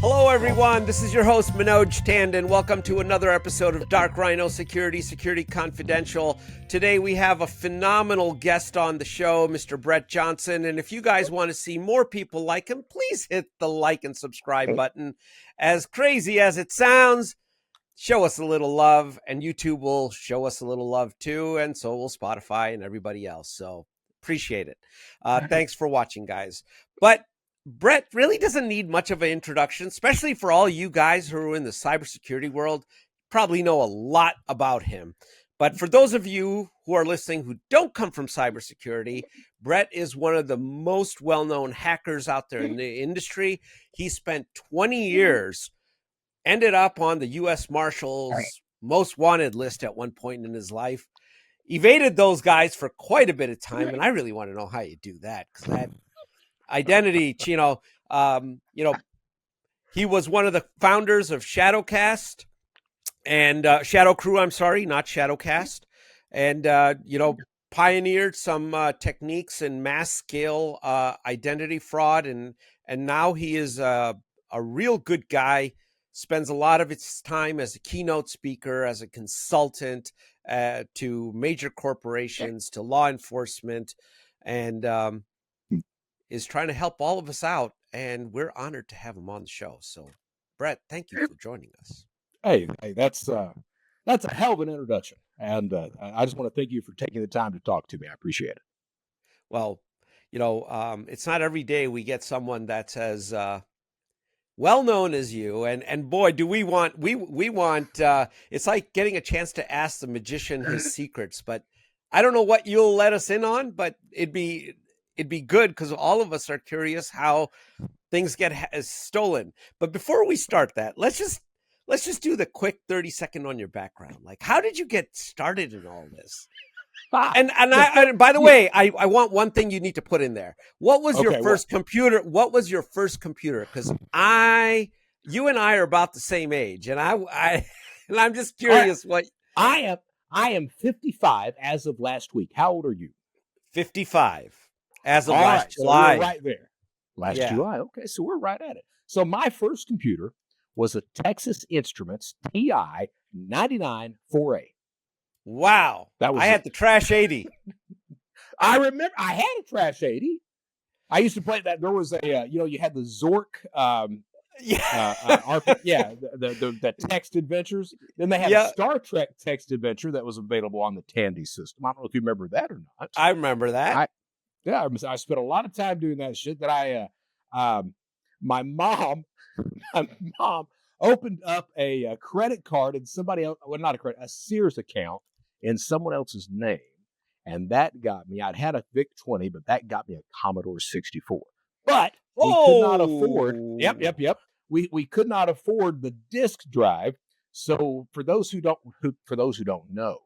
Hello, everyone. This is your host, Manoj Tandon. Welcome to another episode of Dark Rhino Security Confidential. Today, we have a phenomenal guest on the show, Mr. Brett Johnson. And if you guys want to see more people like him, please hit the like and subscribe button. As crazy as it sounds, show us a little love, and YouTube will show us a little love too, and so will Spotify and everybody else. So appreciate it. Thanks for watching, guys. But Brett really doesn't need much of an introduction, especially for all you guys who are in the cybersecurity world. Probably know a lot about him. But for those of you who are listening who don't come from cybersecurity, Brett is one of the most well-known hackers out there in the industry. He spent 20 years, ended up on the U.S. Marshals most wanted list at one point in his life, evaded those guys for quite a bit of time. And I really want to know how you do that, because that identity, he was one of the founders of ShadowCast and ShadowCrew, I'm sorry, not ShadowCast. And, pioneered some techniques in mass scale identity fraud. And now he is a real good guy, spends a lot of his time as a keynote speaker, as a consultant to major corporations, to law enforcement, and is trying to help all of us out, and we're honored to have him on the show. So, Brett, thank you for joining us. Hey, that's a hell of an introduction, and I just want to thank you for taking the time to talk to me. I appreciate it. Well, it's not every day we get someone that's as well known as you, and boy, do we want it's like getting a chance to ask the magician his secrets. But I don't know what you'll let us in on, but it'd be good, because all of us are curious how things get stolen. But before we start that, let's just do the quick 30-second on your background. Like, how did you get started in all this? And by the way, I want one thing you need to put in there. What was your first computer? What was your first computer? Because you and I are about the same age, and I'm just curious what I am 55 as of last week. How old are you? 55. As of last July. So we're right there. Last July. Okay, so we're right at it. So my first computer was a Texas Instruments TI 99-4A. Wow. I had the Trash 80. I remember I had a Trash 80. I used to play that. There was a, you had the Zork, the text adventures. Then they had a Star Trek text adventure that was available on the Tandy system. I don't know if you remember that or not. I remember that. I spent a lot of time doing that shit. That my mom opened up a credit card in somebody else, well, not a Sears account in someone else's name. And that got me, I'd had a VIC-20, but that got me a Commodore 64. But we could not afford, we could not afford the disk drive. So for those who don't know,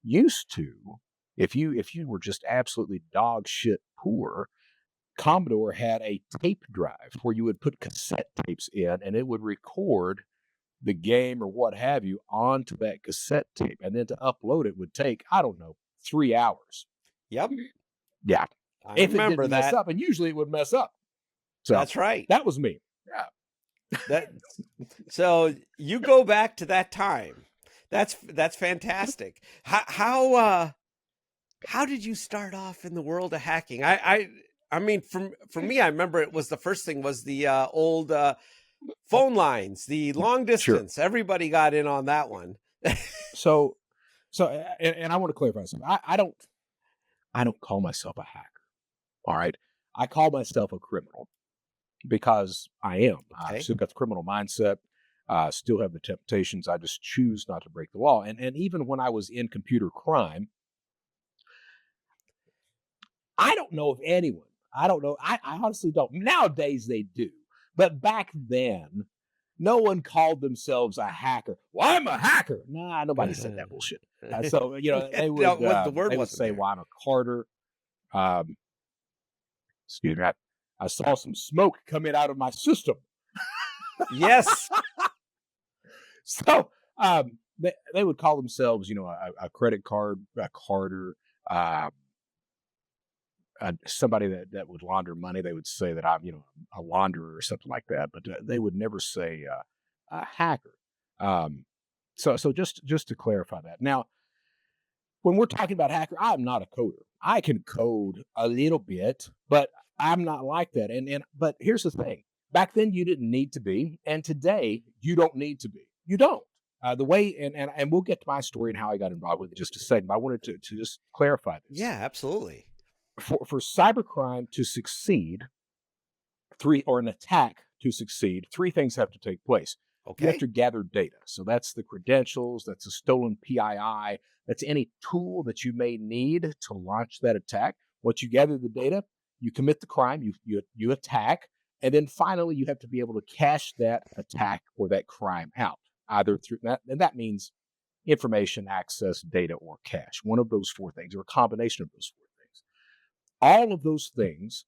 used to, if you were just absolutely dog shit poor, Commodore had a tape drive where you would put cassette tapes in, and it would record the game or what have you onto that cassette tape. And then to upload it would take, 3 hours. Yep. Yeah. If it didn't mess up, and usually it would mess up. So that's right. That was me. Yeah. So you go back to that time. That's fantastic. How did you start off in the world of hacking? I mean, for me, I remember it was the first thing was the old phone lines, the long distance. Sure. Everybody got in on that one. So, and I want to clarify something. I don't call myself a hacker. All right, I call myself a criminal because I am. Okay. I still got the criminal mindset. Still have the temptations. I just choose not to break the law. And even when I was in computer crime, I don't know if anyone. I don't know. I honestly don't. Nowadays they do, but back then, no one called themselves a hacker. Well, I'm a hacker. Nah, nobody said that bullshit. So they would. The word they would say, "Well, I'm a Carter." Excuse me. I saw some smoke coming out of my system. Yes. So they would call themselves, a credit card, a Carter, somebody that would launder money, they would say that I'm, a launderer or something like that, but they would never say a hacker. Um, so just to clarify that. Now, when we're talking about hacker, I'm not a coder. I can code a little bit, but I'm not like that. But here's the thing: back then you didn't need to be, and today you don't need to be. You don't. The way and we'll get to my story and how I got involved with it in just a second. But I wanted to just clarify this. Yeah, absolutely. For cybercrime to succeed, or an attack to succeed, three things have to take place. You have Okay. to gather data. So that's the credentials, that's a stolen PII, that's any tool that you may need to launch that attack. Once you gather the data, you commit the crime, you attack, and then finally you have to be able to cash that attack or that crime out, either through that, and that means information, access, data, or cash. One of those four things, or a combination of those four things. All of those things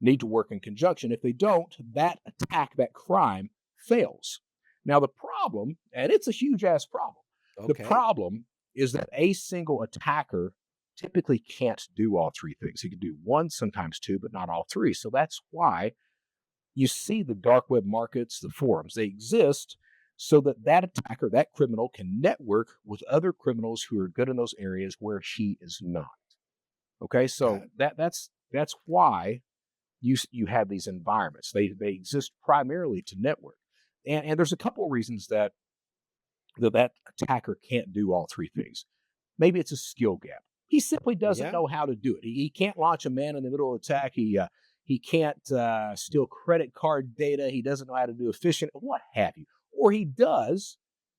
need to work in conjunction. If they don't, that attack, that crime fails. Now, the problem, and it's a huge ass problem, the Okay. problem is that a single attacker typically can't do all three things. He can do one, sometimes two, but not all three. So that's why you see the dark web markets, the forums. They exist so that that attacker, that criminal, can network with other criminals who are good in those areas where he is not. Okay, Got so it. that's why you have these environments. They exist primarily to network, and there's a couple of reasons that attacker can't do all three things. Maybe it's a skill gap. He simply doesn't Yeah. know how to do it. He can't launch a man in the middle of attack. He can't steal credit card data. He doesn't know how to do efficient, what have you. Or he does,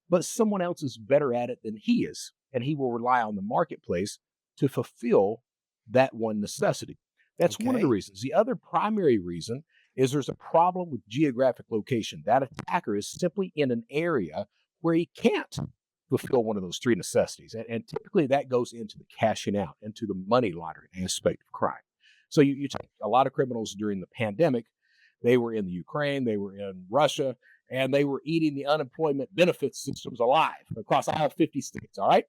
but someone else is better at it than he is, and he will rely on the marketplace to fulfill that one necessity. That's one of the Okay. reasons. The other primary reason is there's a problem with geographic location. That attacker is simply in an area where he can't fulfill one of those three necessities. And typically that goes into the cashing out, into the money laundering aspect of crime. So you take a lot of criminals during the pandemic, they were in the Ukraine, they were in Russia, and they were eating the unemployment benefit systems alive across all 50 states. All right.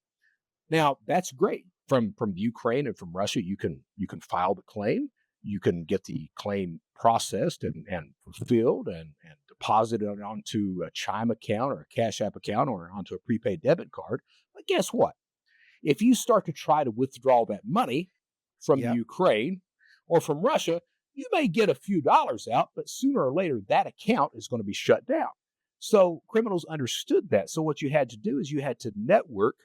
Now that's great. From the Ukraine and from Russia, you can file the claim, you can get the claim processed and fulfilled and deposited onto a Chime account or a Cash App account or onto a prepaid debit card. But guess what? If you start to try to withdraw that money from the Yep. Ukraine or from Russia, you may get a few dollars out, but sooner or later that account is going to be shut down. So criminals understood that. So what you had to do is you had to network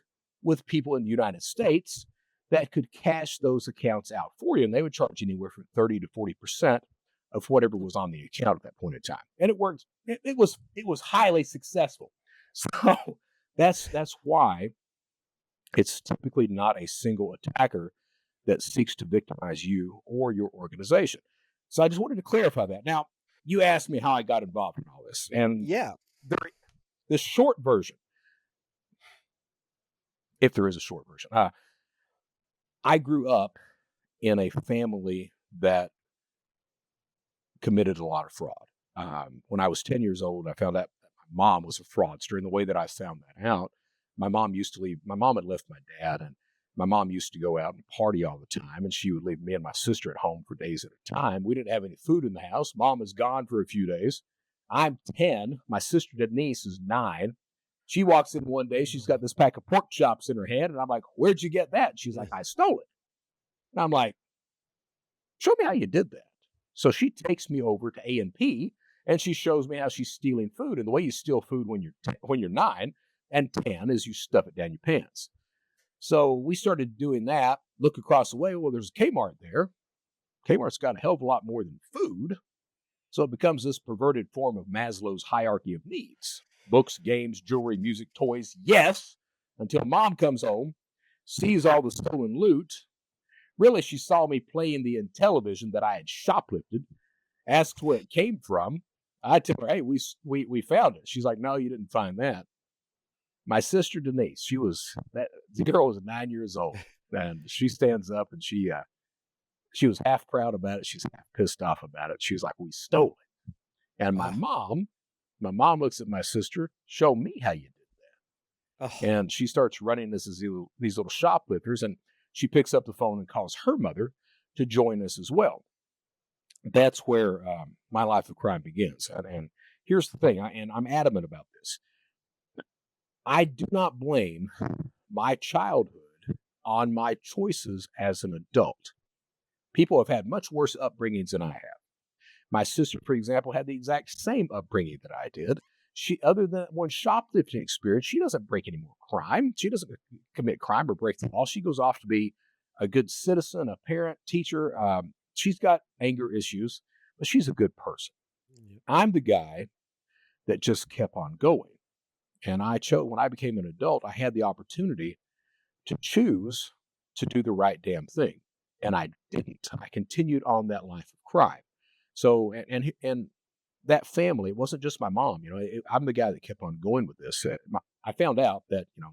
with people in the United States that could cash those accounts out for you. And they would charge you anywhere from 30 to 40% of whatever was on the account at that point in time. And it worked. It was highly successful. So that's why it's typically not a single attacker that seeks to victimize you or your organization. So I just wanted to clarify that. Now, you asked me how I got involved in all this, and Yeah. the short version, if there is a short version, I grew up in a family that committed a lot of fraud. When I was 10 years old, I found out that my mom was a fraudster. And the way that I found that out, my mom had left my dad, and my mom used to go out and party all the time. And she would leave me and my sister at home for days at a time. We didn't have any food in the house. Mom is gone for a few days. I'm 10. My sister Denise is 9. She walks in one day. She's got this pack of pork chops in her hand. And I'm like, "Where'd you get that?" She's like, "I stole it." And I'm like, "Show me how you did that." So she takes me over to A&P and she shows me how she's stealing food. And the way you steal food when you're 9 and 10 is you stuff it down your pants. So we started doing that. Look across the way. Well, there's a Kmart there. Kmart's got a hell of a lot more than food. So it becomes this perverted form of Maslow's hierarchy of needs: books, games, jewelry, music, toys. Yes, until mom comes home, sees all the stolen loot. Really, she saw me playing the Intellivision that I had shoplifted, asks where it came from. I tell her, "Hey, we found it." She's like, "No, you didn't find that." My sister Denise, the girl was 9 years old, and she stands up and she was half proud about it. She's half pissed off about it. She was like, "We stole it." And Oh. my mom looks at my sister, "Show me how you did." Oh. And she starts running these little shoplifters, and she picks up the phone and calls her mother to join us as well. That's where my life of crime begins. And here's the thing, and I'm adamant about this. I do not blame my childhood on my choices as an adult. People have had much worse upbringings than I have. My sister, for example, had the exact same upbringing that I did. She, other than one shoplifting experience, she doesn't break any more crime. She doesn't commit crime or break the law. She goes off to be a good citizen, a parent, teacher. She's got anger issues, but she's a good person. I'm the guy that just kept on going. And I chose, when I became an adult, I had the opportunity to choose to do the right damn thing. And I didn't. I continued on that life of crime. So, and that family, it wasn't just my mom, I'm the guy that kept on going with this. I found out that, it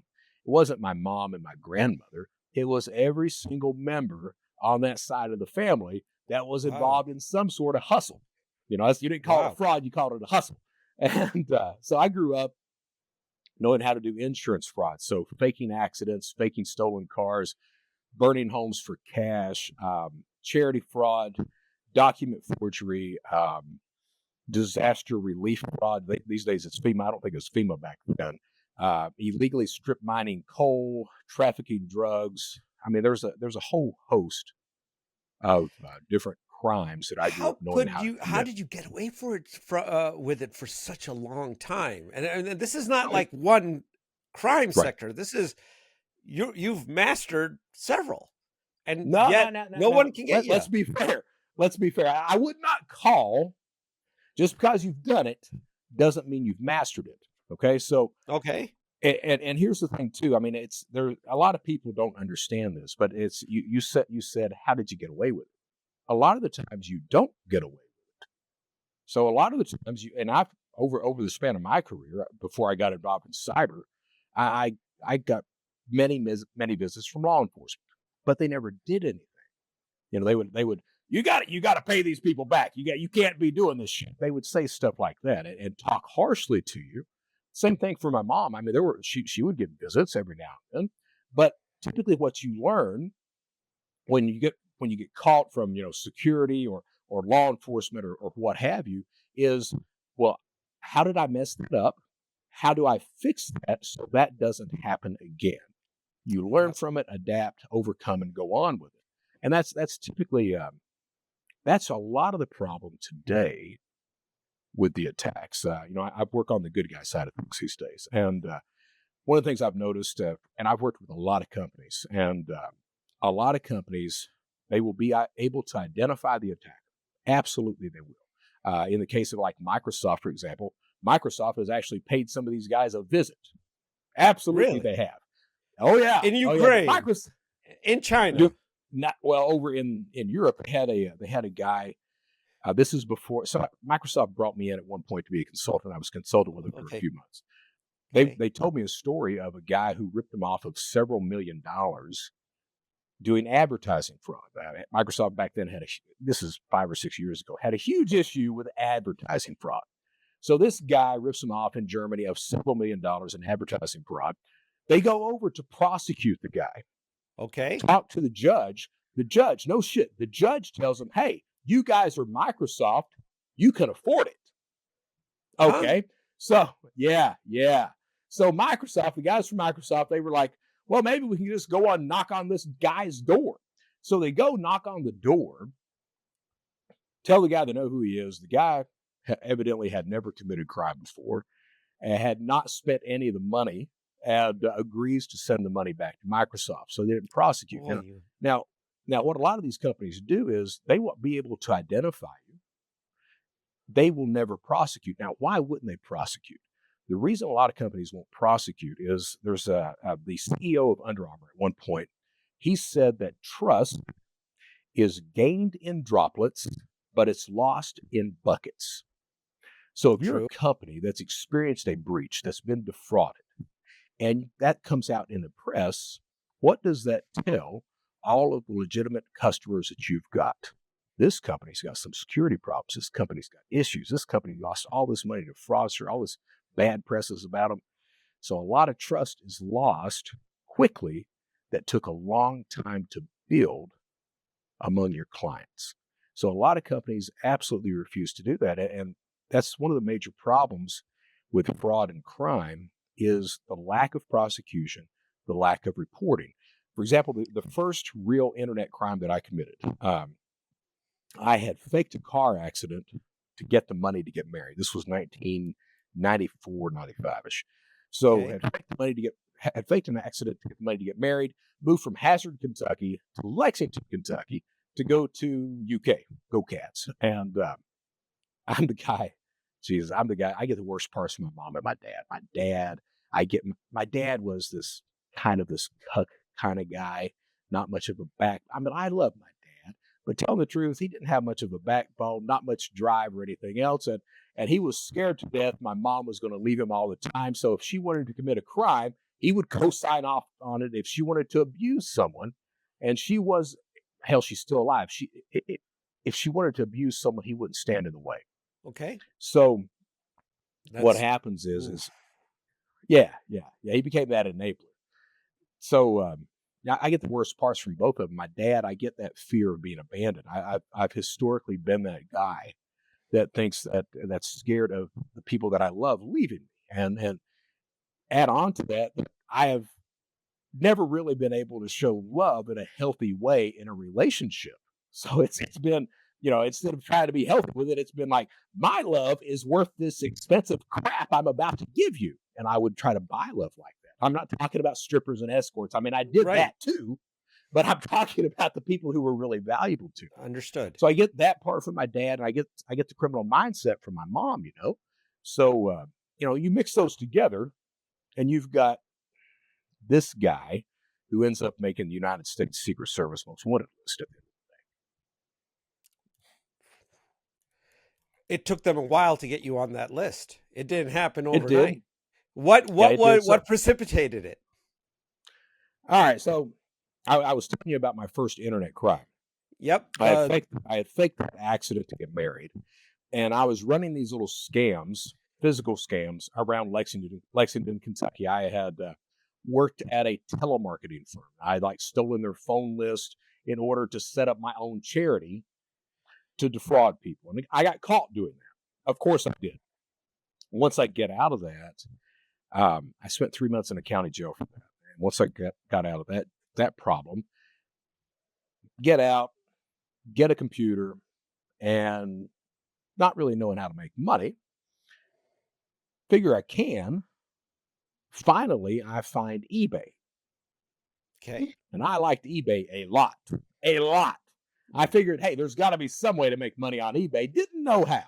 wasn't my mom and my grandmother. It was every single member on that side of the family that was involved in some sort of hustle. You didn't call it fraud, you called it a hustle. And so I grew up knowing how to do insurance fraud. So faking accidents, faking stolen cars, burning homes for cash, charity fraud, document forgery, disaster relief fraud. These days it's FEMA. I don't think it was FEMA back then. Illegally strip mining coal, trafficking drugs. I mean, there's a whole host of different crimes that I grew up knowing how to commit. How did you get away with it for such a long time? And this is not like one crime sector. This is you've mastered several, and no one can get you. Let's be fair. Let's be fair. I would not call, just because you've done it doesn't mean you've mastered it. Okay, so and here's the thing too. I mean, there. A lot of people don't understand this, but it's you said how did you get away with it? A lot of the times you don't get away with it. So a lot of the times I've over the span of my career before I got involved in cyber, I got many visits from law enforcement, but they never did anything. They would you got to pay these people back. You can't be doing this shit. They would say stuff like that and talk harshly to you. Same thing for my mom. I mean, she would get visits every now and then, but typically what you learn when you get caught from security or law enforcement or what have you is, well, how did I mess that up? How do I fix that so that doesn't happen again? You learn from it, adapt, overcome, and go on with it. And that's typically that's a lot of the problem today with the attacks. I've worked on the good guy side of things these days, and one of the things I've noticed, and I've worked with a lot of companies, and a lot of companies, they will be able to identify the attacker. Absolutely, they will. In the case of like Microsoft, for example, Microsoft has actually paid some of these guys a visit. Absolutely, they have. Oh yeah, in Ukraine, in China. Over in Europe, they had a guy. This is before. So Microsoft brought me in at one point to be a consultant. I was consulting with them for a few months. They told me a story of a guy who ripped them off of several $1 million doing advertising fraud. Microsoft back then this is 5 or 6 years ago, had a huge issue with advertising fraud. So this guy rips them off in Germany of several $1 million in advertising fraud. They go over to prosecute the guy. Okay. Talk to the judge. The judge, no shit. The judge tells them, hey, you guys are Microsoft. You can afford it. Okay. So, yeah. So Microsoft, the guys from Microsoft, they were like, well, maybe we can just go on knock on this guy's door. So they go knock on the door, tell the guy they know who he is. The guy evidently had never committed crime before and had not spent any of the money and agrees to send the money back to Microsoft. So they didn't prosecute him. Now, what a lot of these companies do is they won't be able to identify you. They will never prosecute. Now, why wouldn't they prosecute? The reason a lot of companies won't prosecute is there's the CEO of Under Armour at one point. He said that trust is gained in droplets, but it's lost in buckets. So if you're a company that's experienced a breach, that's been defrauded, and that comes out in the press, what does that tell all of the legitimate customers that you've got? This company's got some security problems. This company's got issues. This company lost all this money to fraudster, all this bad press is about them. So a lot of trust is lost quickly that took a long time to build among your clients. So a lot of companies absolutely refuse to do that. And that's one of the major problems with fraud and crime is the lack of prosecution, the lack of reporting. For example, the first real internet crime that I committed, I had faked a car accident to get the money to get married. This was 1994, 95-ish. So Okay. had faked an accident to get the money to get married, moved from Hazard, Kentucky to Lexington, Kentucky to go to UK, go Cats. And I'm the guy. Jesus, I'm the guy. I get the worst parts from my mom and my dad. My dad was this cuck kind of guy, not much of a back. I mean, I love my dad, but telling the truth, he didn't have much of a backbone, not much drive or anything else. And he was scared to death my mom was going to leave him all the time. So if she wanted to commit a crime, he would co-sign off on it. If she wanted to abuse someone, and she's still alive. If she wanted to abuse someone, he wouldn't stand in the way. Okay. So what That's happens is he became that enabler. So now I get the worst parts from both of them. My dad, I get that fear of being abandoned. I've historically been that guy that thinks that's scared of the people that I love leaving me. And add on to that, I have never really been able to show love in a healthy way in a relationship. So it's been, instead of trying to be healthy with it, it's been like, my love is worth this expensive crap I'm about to give you. And I would try to buy love like that. I'm not talking about strippers and escorts. I mean, I did right. that too, but I'm talking about the people who were really valuable to me. Understood. So I get that part from my dad, and I get the criminal mindset from my mom, So, you mix those together, and you've got this guy who ends up making the United States Secret Service most wanted list at the end of the day. It took them a while to get you on that list. It didn't happen It did. overnight. What Yeah, it did. what precipitated it? All right, so I was telling you about my first internet crime. Yep. I had faked that accident to get married, and I was running these little scams, physical scams, around Lexington, Kentucky. I had worked at a telemarketing firm. I'd stolen their phone list in order to set up my own charity to defraud people, and I got caught doing that. Of course, I did. Once I get out of that, I spent 3 months in a county jail for that. And once I got out of that problem, get out, get a computer, and not really knowing how to make money, figure I can. Finally, I find eBay. Okay. And I liked eBay a lot. A lot. I figured, hey, there's got to be some way to make money on eBay. Didn't know how.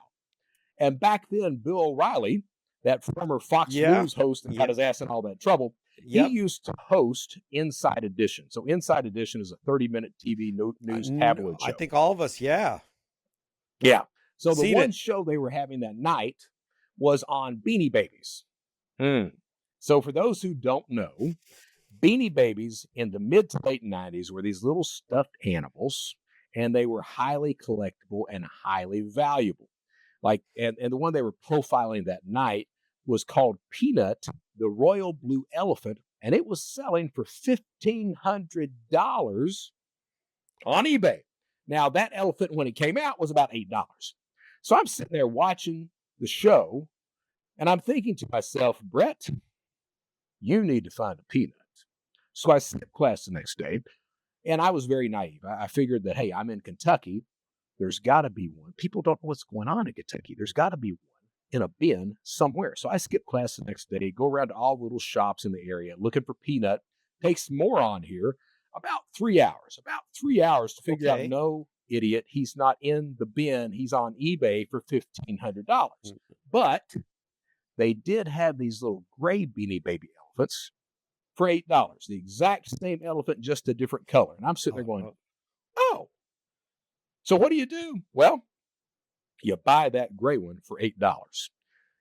And back then, Bill O'Reilly, that former Fox News host that got his ass in all that trouble, he used to host Inside Edition. So Inside Edition is a 30-minute TV news tabloid show. I think all of us, yeah. Yeah. So the one show they were having that night was on Beanie Babies. So for those who don't know, Beanie Babies in the mid to late 90s were these little stuffed animals, and they were highly collectible and highly valuable. And the one they were profiling that night was called Peanut, the Royal Blue Elephant, and it was selling for $1,500 on eBay. Now, that elephant, when it came out, was about $8. So I'm sitting there watching the show, and I'm thinking to myself, Brett, you need to find a peanut. So I skipped class the next day, and I was very naive. I figured that, hey, I'm in Kentucky. There's got to be one. People don't know what's going on in Kentucky. There's got to be one in a bin somewhere. So I skipped class the next day, go around to all the little shops in the area looking for peanut. Takes more on here. About 3 hours. About 3 hours to figure out, no, idiot, he's not in the bin. He's on eBay for $1,500. But they did have these little gray Beanie Baby elephants for $8. The exact same elephant, just a different color. And I'm sitting there going, oh. So what do? Well, you buy that gray one for $8.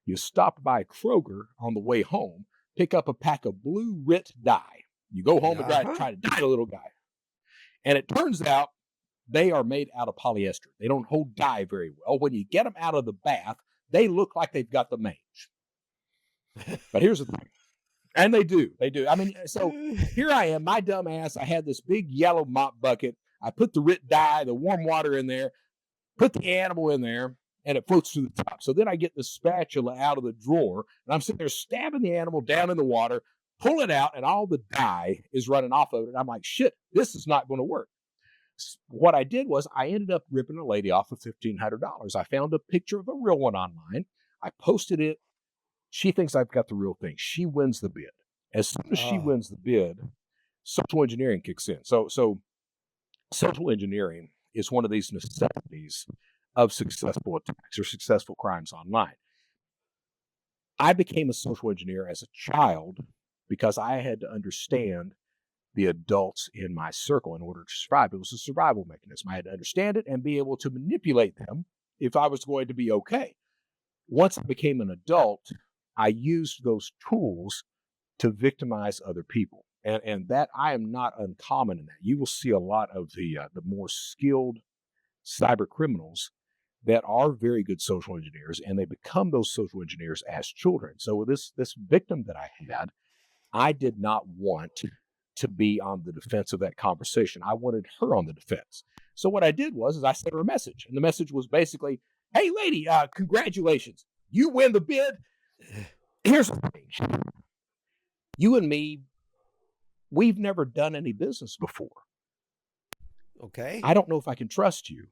You stop by Kroger on the way home, pick up a pack of blue Rit dye. You go home and try to dye the little guy. And it turns out they are made out of polyester. They don't hold dye very well. When you get them out of the bath, they look like they've got the mange. But here's the thing. And they do. I mean, so here I am, my dumb ass. I had this big yellow mop bucket. I put the dye, the warm water in there, put the animal in there, and it floats to the top. So then I get the spatula out of the drawer, and I'm sitting there stabbing the animal down in the water, pull it out, and all the dye is running off of it. And I'm like, shit, this is not going to work. What I did was I ended up ripping a lady off of $1,500. I found a picture of a real one online. I posted it. She thinks I've got the real thing. She wins the bid. As soon as she wins the bid, social engineering kicks in. So social engineering is one of these necessities of successful attacks or successful crimes online. I became a social engineer as a child because I had to understand the adults in my circle in order to survive. It was a survival mechanism. I had to understand it and be able to manipulate them if I was going to be okay. Once I became an adult, I used those tools to victimize other people. And that I am not uncommon in that. You will see a lot of the more skilled cyber criminals that are very good social engineers, and they become those social engineers as children. So this victim that I had, I did not want to be on the defense of that conversation. I wanted her on the defense. So what I did was I sent her a message, and the message was basically, "Hey, lady, congratulations, you win the bid. Here's the thing: you and me, we've never done any business before. Okay. I don't know if I can trust you.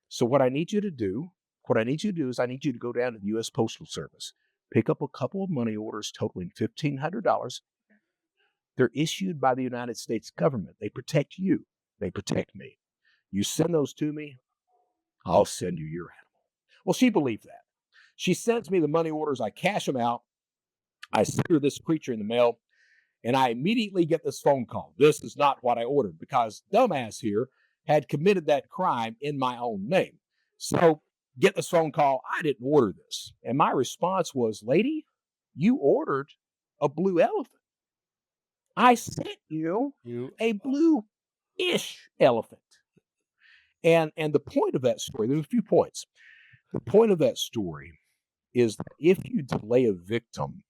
So what I need you to do is I need you to go down to the U.S. Postal Service, pick up a couple of money orders totaling $1,500. They're issued by the United States government. They protect you. They protect me. You send those to me, I'll send you your animal." Well, she believed that. She sends me the money orders. I cash them out. I send her this creature in the mail, and I immediately get this phone call. This is not what I ordered, because dumbass here had committed that crime in my own name. So get this phone call. I didn't order this. And my response was, "Lady, you ordered a blue elephant. I sent you a blue-ish elephant." And the point of that story, there's a few points. The point of that story is that if you delay a victim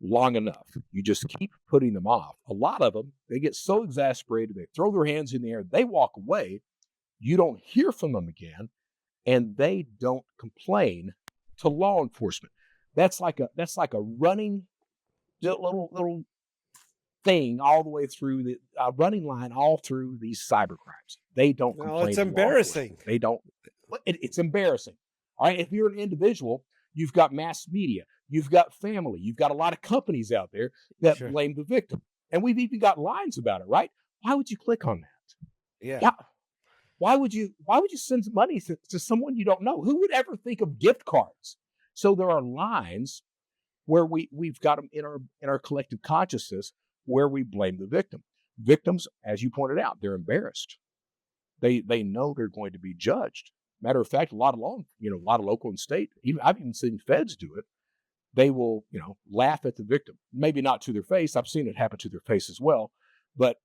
long enough, you just keep putting them off. A lot of them, they get so exasperated, they throw their hands in the air, they walk away. You don't hear from them again, and they don't complain to law enforcement. That's like a running little thing all the way through the running line all through these cyber crimes. They don't complain. Well, it's embarrassing. They don't. It's embarrassing. All right. If you're an individual, you've got mass media, you've got family, you've got a lot of companies out there that blame the victim. And we've even got lines about it, right? Why would you click on that? Yeah. Why would you send money to someone you don't know? Who would ever think of gift cards? So there are lines where we've got them in our collective consciousness where we blame the victim. Victims, as you pointed out, they're embarrassed. They know they're going to be judged. Matter of fact, a lot of local and state, I've even seen feds do it. They will, laugh at the victim. Maybe not to their face. I've seen it happen to their face as well, but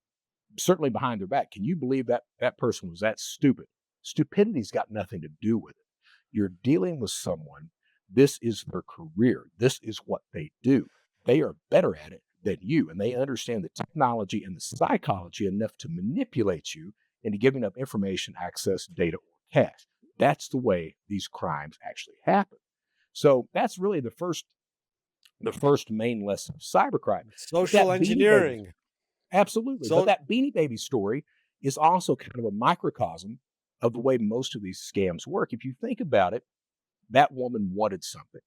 certainly behind their back. Can you believe that person was that stupid? Stupidity's got nothing to do with it. You're dealing with someone. This is their career. This is what they do. They are better at it than you, and they understand the technology and the psychology enough to manipulate you into giving up information, access, data, or cash. That's the way these crimes actually happen. So that's really the first main lesson of cybercrime. Social engineering. Absolutely. But that Beanie Baby story is also kind of a microcosm of the way most of these scams work. If you think about it, that woman wanted something.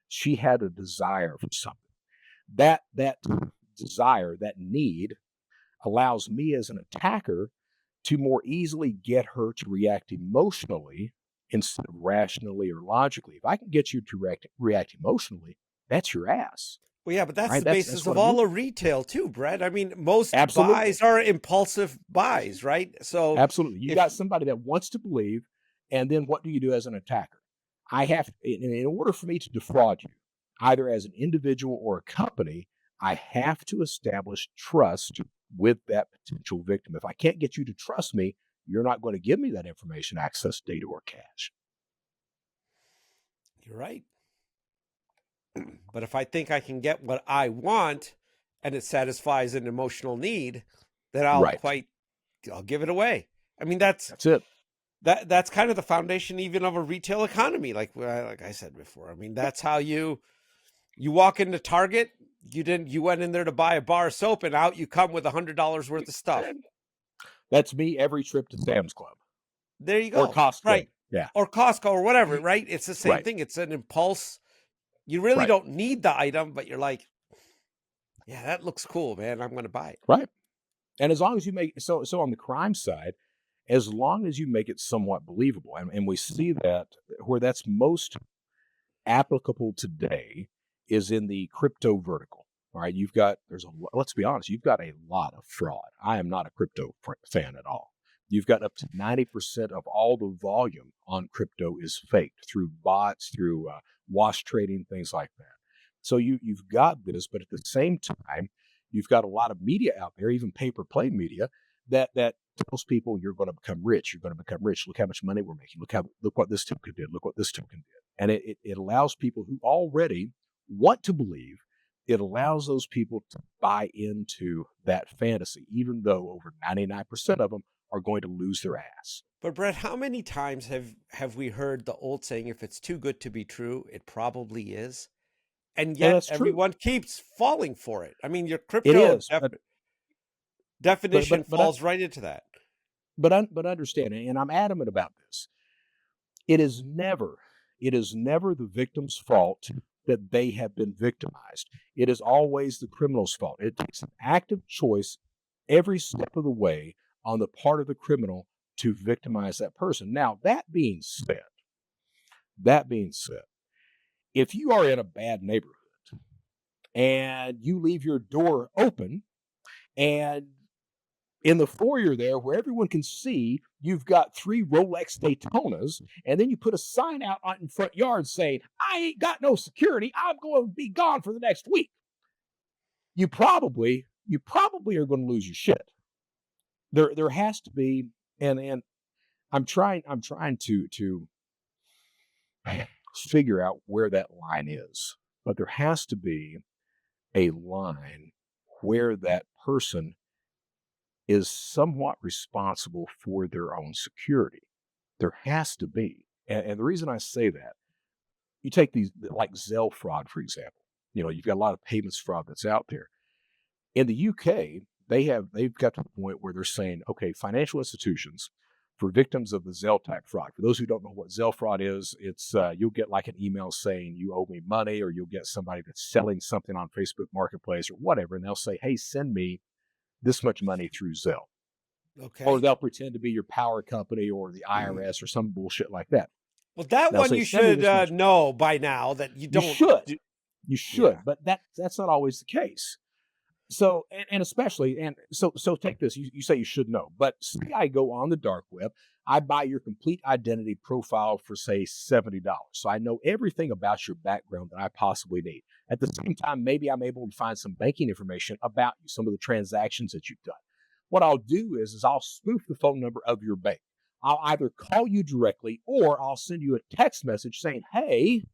She had a desire for something. That desire, that need, allows me as an attacker to more easily get her to react emotionally instead of rationally or logically. If I can get you to react emotionally, that's your ass. Well, yeah, but that's the basis of all of retail too, Brett. I mean, most buys are impulsive buys, right? So absolutely. You got somebody that wants to believe, and then what do you do as an attacker? I have, in order for me to defraud you, either as an individual or a company, I have to establish trust with that potential victim. If I can't get you to trust me, you're not going to give me that information, access, data, or cash. You're right. But if I think I can get what I want and it satisfies an emotional need, then I'll give it away. I mean, That's it. that's kind of the foundation even of a retail economy. Like I said before, I mean, that's how you walk into Target. You went in there to buy a bar of soap, and out you come with $100 worth of stuff. That's me every trip to Sam's Club There you or go. Costco. Right. Yeah, Or Costco or whatever, right? It's the same right, thing. It's an impulse. You really right, don't need the item, but you're like, yeah, that looks cool, man. I'm going to buy it. right. And as long as you make so on the crime side, as long as you make it somewhat believable, and we see that where that's most applicable today is in the crypto vertical. All right, let's be honest, you've got a lot of fraud. I am not a crypto fan at all. You've got up to 90% of all the volume on crypto is faked through bots, through wash trading, things like that. So you've got this, but at the same time, you've got a lot of media out there, even pay-per-play media, that tells people you're going to become rich. You're going to become rich. Look how much money we're making. Look what this token did. Look what this token did. And it allows people who already want to believe, it allows those people to buy into that fantasy, even though over 99% of them are going to lose their ass. But Brett, how many times have we heard the old saying, if it's too good to be true, it probably is? And And yet that's true. everyone keeps falling for it. I mean, your It crypto is. definition falls right into that. But understand, and I'm adamant about this. It is never the victim's fault that they have been victimized. It is always the criminal's fault. It takes an active choice every step of the way on the part of the criminal to victimize that person. Now, that being said, if you are in a bad neighborhood and you leave your door open and in the foyer there where everyone can see you've got 3 Rolex Daytonas, and then you put a sign out in front yard saying, I ain't got no security, I'm going to be gone for the next week. You probably are going to lose your shit. There has to be, and I'm trying to figure out where that line is, but there has to be a line where that person is somewhat responsible for their own security. There has to be. And the reason I say that, you take these like Zelle fraud, for example. You've got a lot of payments fraud that's out there. In the UK, they've got to the point where they're saying, okay, financial institutions for victims of the Zelle type fraud. For those who don't know what Zelle fraud is, it's you'll get like an email saying you owe me money, or you'll get somebody that's selling something on Facebook Marketplace or whatever, and they'll say, hey, send me this much money through Zelle. Okay. Or they'll pretend to be your power company or the IRS or some bullshit like that. Well, that They'll one say, you send me this should much. know by now that you You don't. should. You should, Yeah. but that's not always the case. So, and especially, and so take this. You say you should know, but say I go on the dark web, I buy your complete identity profile for say $70. So I know everything about your background that I possibly need. At the same time, maybe I'm able to find some banking information about you, some of the transactions that you've done. What I'll do is I'll spoof the phone number of your bank. I'll either call you directly or I'll send you a text message saying, hey,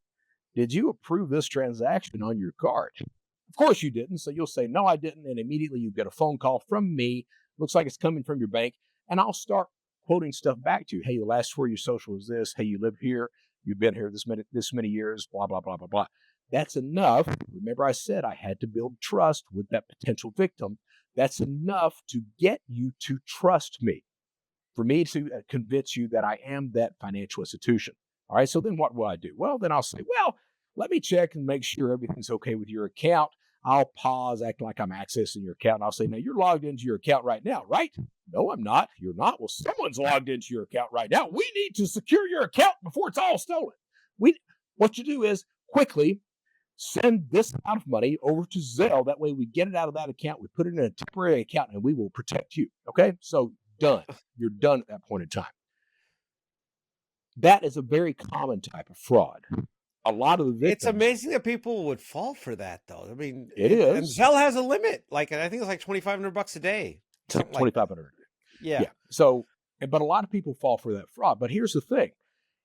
did you approve this transaction on your card? Of course you didn't. So you'll say, no, I didn't. And immediately you get a phone call from me. Looks like it's coming from your bank. And I'll start quoting stuff back to you. Hey, the last 4 of your social is this. Hey, you live here. You've been here this many years, blah, blah, blah, blah, blah. That's enough. Remember, I said I had to build trust with that potential victim. That's enough to get you to trust me, for me to convince you that I am that financial institution. All right, so then what will I do? Well, then I'll say, well, let me check and make sure everything's okay with your account. I'll pause, act like I'm accessing your account. And I'll say, now you're logged into your account right now, right? No, I'm not. You're not. Well, someone's logged into your account right now. We need to secure your account before it's all stolen. What you do is quickly send this amount of money over to Zelle. That way we get it out of that account. We put it in a temporary account and we will protect you. Okay? So done. You're done at that point in time. That is a very common type of fraud. A lot of the victims. It's amazing that people would fall for that, though. I mean, It is. And Zelle has a limit. Like, I think it's like $2,500 a day. $2,500. Yeah. So, but a lot of people fall for that fraud. But here's the thing.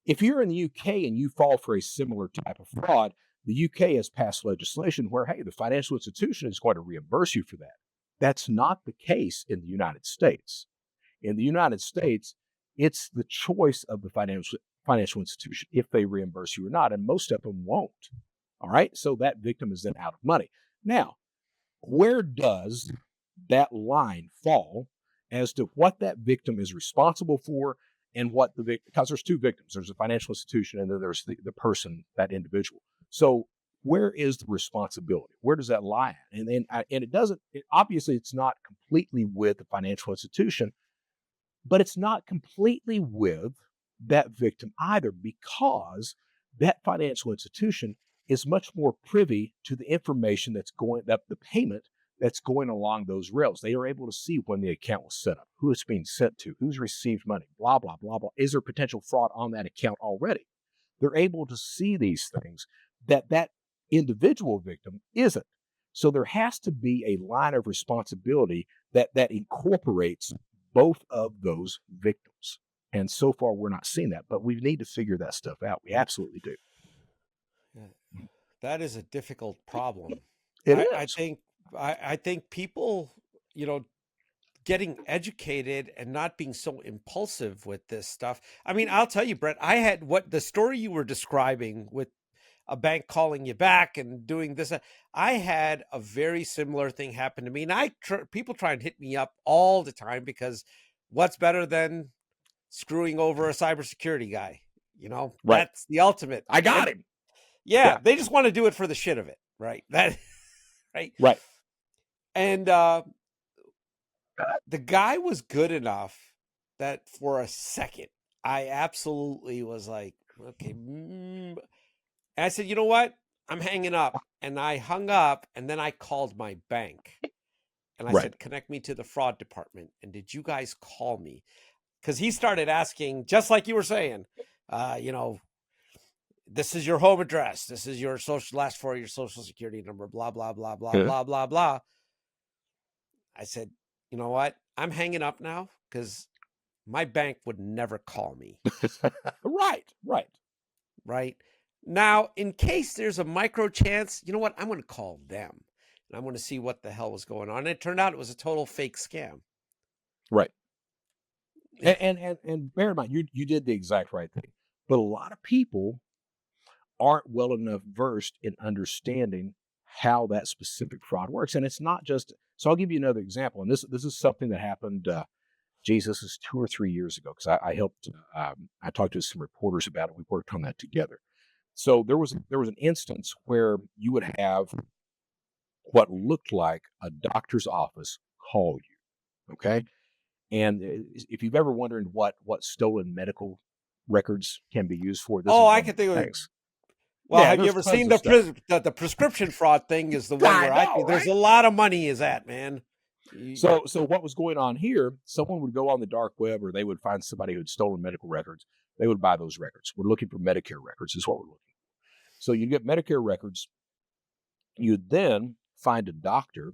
If you're in the UK and you fall for a similar type of fraud, the UK has passed legislation where, hey, the financial institution is going to reimburse you for that. That's not the case in the United States. In the United States, it's the choice of the financial institution if they reimburse you or not, and most of them won't. All right, so that victim is then out of money. Now, where does that line fall as to what that victim is responsible for and what the victim, because there's two victims, there's a financial institution and then there's the person, that individual. So where is the responsibility? Where does that lie at? And it doesn't, obviously it's not completely with the financial institution, but it's not completely with that victim either, because that financial institution is much more privy to the information that the payment that's going along those rails. They are able to see when the account was set up, who it's being sent to, who's received money, blah, blah, blah, blah. Is there potential fraud on that account already? They're able to see these things that individual victim isn't. So there has to be a line of responsibility that incorporates both of those victims. And so far, we're not seeing that, but we need to figure that stuff out. We absolutely do. That is a difficult problem. It is. I think people, getting educated and not being so impulsive with this stuff. I mean, I'll tell you, Brett, I had the story you were describing with a bank calling you back and doing this. I had a very similar thing happen to me. And people try and hit me up all the time because what's better than screwing over a cybersecurity guy? Right. That's the ultimate. I got him. Yeah, they just want to do it for the shit of it, right? Right. And the guy was good enough that for a second, I absolutely was like, okay. And I said, you know what? I'm hanging up. And I hung up, and then I called my bank. And I said, connect me to the fraud department. And did you guys call me? Because he started asking, just like you were saying, this is your home address. This is your last four of your social security number, blah, blah, blah, blah, blah, blah, blah. I said, you know what? I'm hanging up now because my bank would never call me. Right. Now, in case there's a micro chance, you know what? I'm going to call them. And I'm going to see what the hell was going on. And it turned out it was a total fake scam. Right. And bear in mind, you did the exact right thing. But a lot of people aren't well enough versed in understanding how that specific fraud works. And it's not just, so I'll give you another example. And this is something that happened, this is 2 or 3 years ago, because I helped, I talked to some reporters about it. We worked on that together. So there was an instance where you would have what looked like a doctor's office call you, okay? And if you've ever wondered what stolen medical records can be used for, I can think of it. Well, yeah, have you ever seen the prescription fraud thing? Is the one where there's a lot of money is at, man. So what was going on here? Someone would go on the dark web, or they would find somebody who had stolen medical records. They would buy those records. We're looking for Medicare records, is what we're looking for. So you get Medicare records. You'd then find a doctor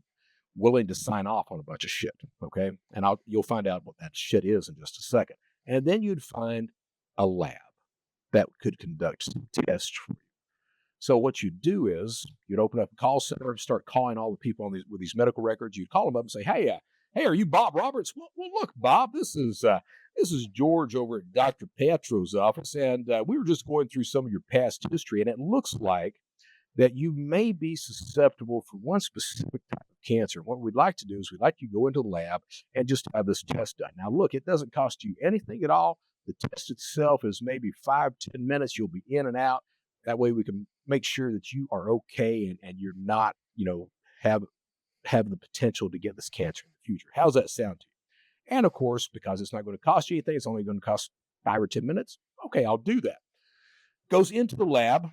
willing to sign off on a bunch of shit, okay? And you'll find out what that shit is in just a second. And then you'd find a lab that could conduct tests for you. So what you'd do is you'd open up a call center and start calling all the people with these medical records. You'd call them up and say, hey, are you Bob Roberts? Well, look, Bob, this is George over at Dr. Petro's office, and we were just going through some of your past history, and it looks like that you may be susceptible for one specific type of cancer. What we'd like to do is we'd like you to go into the lab and just have this test done. Now, look, it doesn't cost you anything at all. The test itself is maybe 5-10 minutes. You'll be in and out. That way we can make sure that you are okay and you're not, have the potential to get this cancer in the future. How's that sound to you? And of course, because it's not going to cost you anything, it's only going to cost 5 or 10 minutes. Okay, I'll do that. Goes into the lab.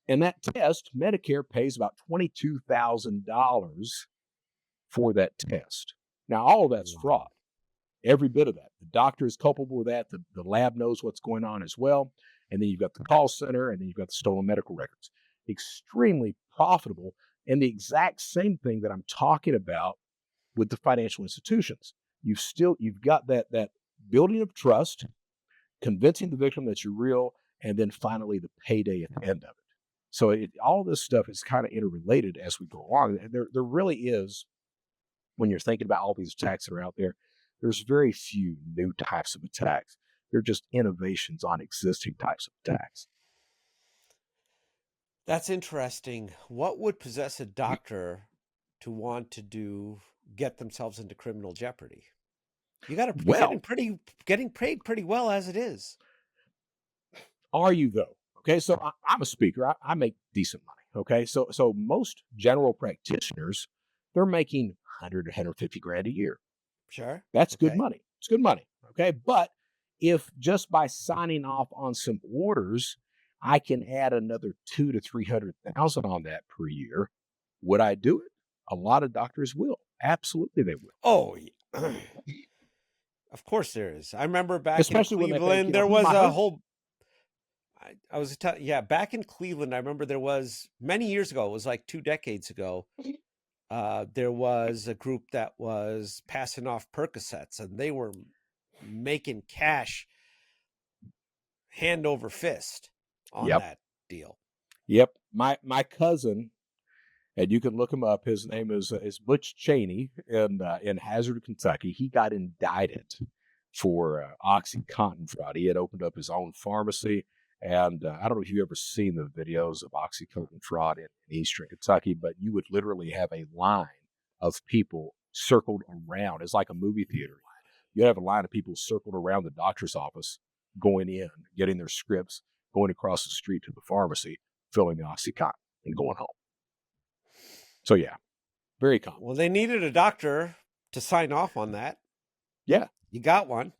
And that test, Medicare pays about $22,000 for that test. Now, all of that's fraud. Every bit of that. The doctor is culpable with that. The lab knows what's going on as well. And then you've got the call center, and then you've got the stolen medical records. Extremely profitable. And the exact same thing that I'm talking about with the financial institutions. You've got that building of trust, convincing the victim that you're real, and then finally the payday at the end of it. So all this stuff is kind of interrelated as we go along. There really is, when you're thinking about all these attacks that are out there, There's very few new types of attacks. They're just innovations on existing types of attacks. That's interesting. What would possess a doctor to want to get themselves into criminal jeopardy? You got to be Well, getting paid pretty well as it is. are you though? Okay, so I'm a speaker. I make decent money. Okay, so most general practitioners, they're making 100 to 150 grand a year. Sure. That's good Okay. money. It's good money. Okay, but if just by signing off on some orders, I can add another 2 to 300,000 on that per year, would I do it? A lot of doctors will. Absolutely, they will. Oh, of course there is. I remember back in Especially when they think, Cleveland, there who am was I a hurting? whole. Yeah, back in Cleveland, I remember there was many years ago. It was like 2 decades ago. There was a group that was passing off Percocets, and they were making cash hand over fist on Yep. that deal. Yep. My cousin, and you can look him up. His name is Butch Cheney in Hazard, Kentucky. He got indicted for OxyContin fraud. He had opened up his own pharmacy, and I don't know if you've ever seen the videos of OxyContin fraud in Eastern Kentucky, but you would literally have a line of people circled around. It's like a movie theater line. You have a line of people circled around the doctor's office, going in, getting their scripts, going across the street to the pharmacy, filling the OxyContin, and going home. So yeah, very common. Well, they needed a doctor to sign off on that. Yeah, You got one.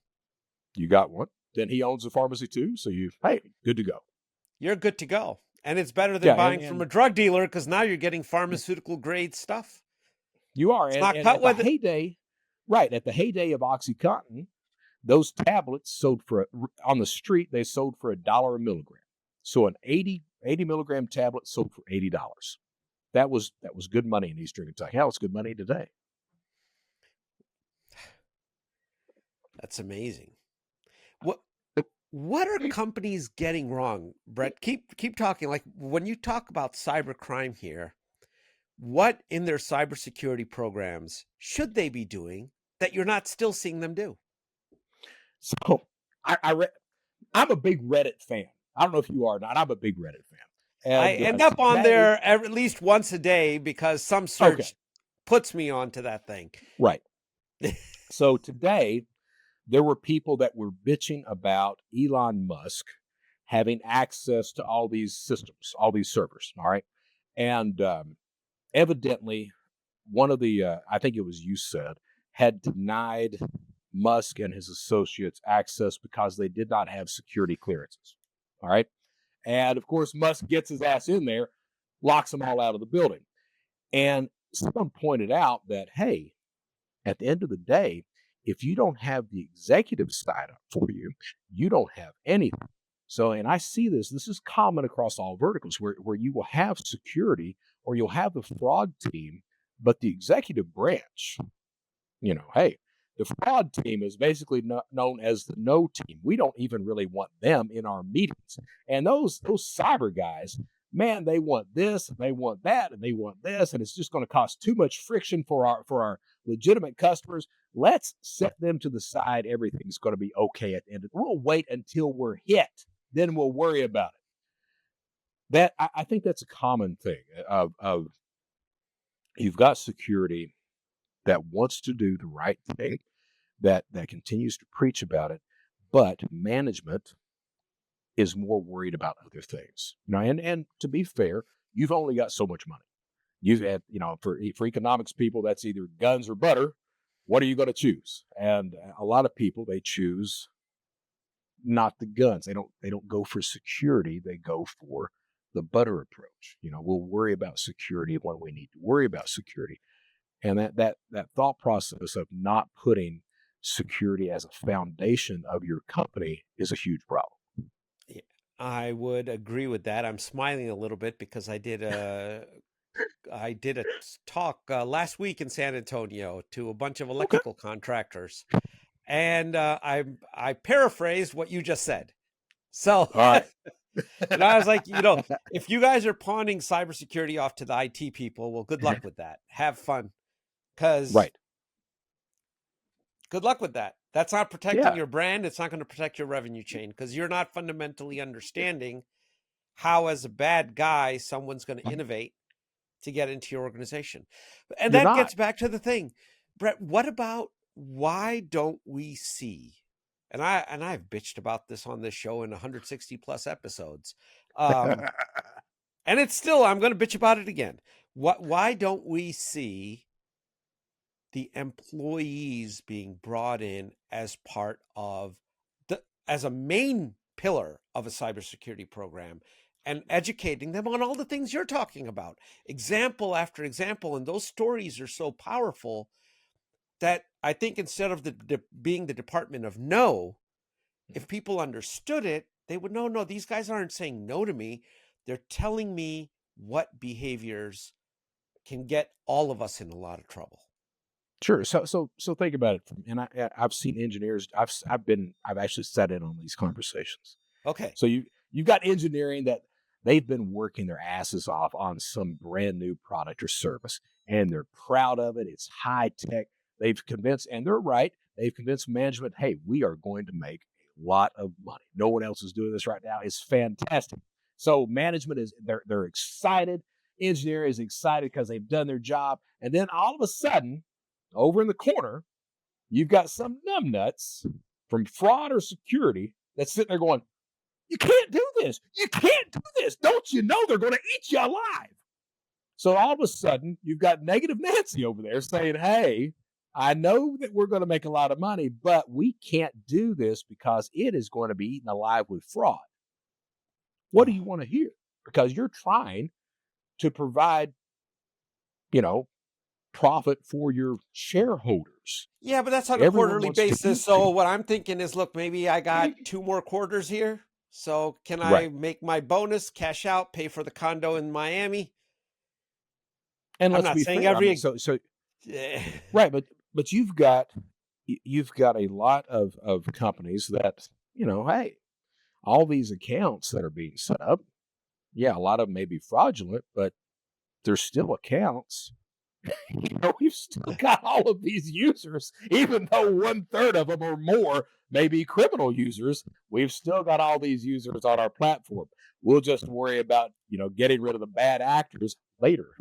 you got one. Then he owns a pharmacy too, so hey, good to go. You're good to go. And it's better than Yeah, buying from a drug dealer because now you're getting pharmaceutical grade stuff. you are. It's And, not and cut at the with it. heyday, right, at the heyday of OxyContin, those tablets sold on the street, they sold for $1 a milligram. So an 80 milligram tablet sold for $80. That was good money in Eastern Kentucky. Hell, it's good money today. That's amazing. What are companies getting wrong, Brett? Keep talking. Like when you talk about cybercrime here, what in their cybersecurity programs should they be doing that you're not still seeing them do? So I'm a big Reddit fan. I don't know if you are or not. I'm a big Reddit fan. I And end up on today, there at least once a day because some okay, search puts me onto that thing. right. So today, there were people that were bitching about Elon Musk having access to all these systems, all these servers. All right. And evidently, one of the, I think it was you said, had denied Musk and his associates access because they did not have security clearances. All right. And of course, Musk gets his ass in there, locks them all out of the building. And someone pointed out that, hey, at the end of the day, if you don't have the executive side up for you, you don't have anything. So, and I see this is common across all verticals where you will have security or you'll have the fraud team, but the executive branch, hey, the fraud team is basically known as the no team. We don't even really want them in our meetings. And those cyber guys, man, they want this, and they want that, and they want this, and it's just going to cause too much friction for our legitimate customers. Let's set them to the side. Everything's going to be okay at the end. We'll wait until we're hit, then we'll worry about it. That I think that's a common thing of you've got security that wants to do the right thing, that continues to preach about it, but management is more worried about other things. And to be fair, you've only got so much money. You've had, for economics people, that's either guns or butter. What are you going to choose? And a lot of people, they choose not the guns. They don't go for security. They go for the butter approach. We'll worry about security when we need to worry about security. And that thought process of not putting security as a foundation of your company is a huge problem. I would agree with that. I'm smiling a little bit because I did a talk last week in San Antonio to a bunch of electrical contractors, and I paraphrased what you just said. So, All right. and I was like, if you guys are pawning cybersecurity off to the IT people, well, good luck with that. Have fun, because right. Good luck with that. That's not protecting Yeah. your brand. It's not going to protect your revenue chain because you're not fundamentally understanding how, as a bad guy, someone's going to innovate to get into your organization. And You're that not. gets back to the thing, Brett, what about why don't we see, and I've bitched about this on this show in 160 plus episodes. And it's still, I'm going to bitch about it again. Why don't we see the employees being brought in as part of as a main pillar of a cybersecurity program and educating them on all the things you're talking about, example after example? And those stories are so powerful that I think instead of being the department of no, if people understood it, they would know, no, these guys aren't saying no to me. They're telling me what behaviors can get all of us in a lot of trouble. Sure. So think about it. I've seen engineers. I've actually sat in on these conversations. Okay. So you've got engineering that they've been working their asses off on some brand new product or service, and they're proud of it. It's high tech. They've convinced, and they're right. They've convinced management, hey, we are going to make a lot of money. No one else is doing this right now. It's fantastic. So management is they're excited. Engineering is excited because they've done their job, and then all of a sudden, over in the corner, you've got some numbnuts from fraud or security that's sitting there going, you can't do this. You can't do this. Don't you know they're going to eat you alive? So all of a sudden, you've got negative Nancy over there saying, hey, I know that we're going to make a lot of money, but we can't do this because it is going to be eaten alive with fraud. What do you want to hear? Because you're trying to provide, you know, profit for your shareholders. Yeah, but that's on a Everyone quarterly wants to basis. eat. So what I'm thinking is, look, maybe I got 2 more quarters here. So can I Right. make my bonus, cash out, pay for the condo in Miami? And I'm let's not be saying fair. I mean, every. so right, but you've got a lot of companies that, hey, all these accounts that are being set up, yeah, a lot of them may be fraudulent, but they're still accounts. We've still got all of these users, even though 1/3 of them or more may be criminal users. We've still got all these users on our platform. We'll just worry about, getting rid of the bad actors later.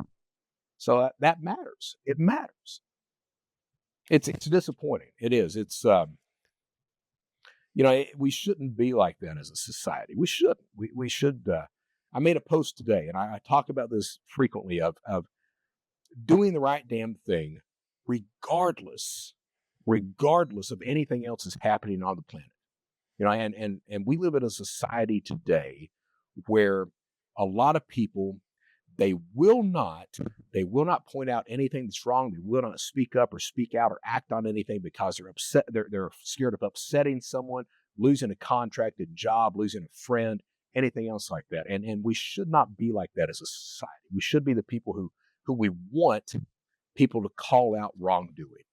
So that matters. It matters. It's disappointing. It is. It's we shouldn't be like that as a society. We shouldn't. We should. I made a post today, and I talk about this frequently of doing the right damn thing, regardless, regardless of anything else that's happening on the planet. And we live in a society today where a lot of people they will not point out anything that's wrong. They will not speak up or speak out or act on anything because they're upset. They're scared of upsetting someone, losing a contracted job, losing a friend, anything else like that. And we should not be like that as a society. We should be the people who we want people to call out wrongdoing.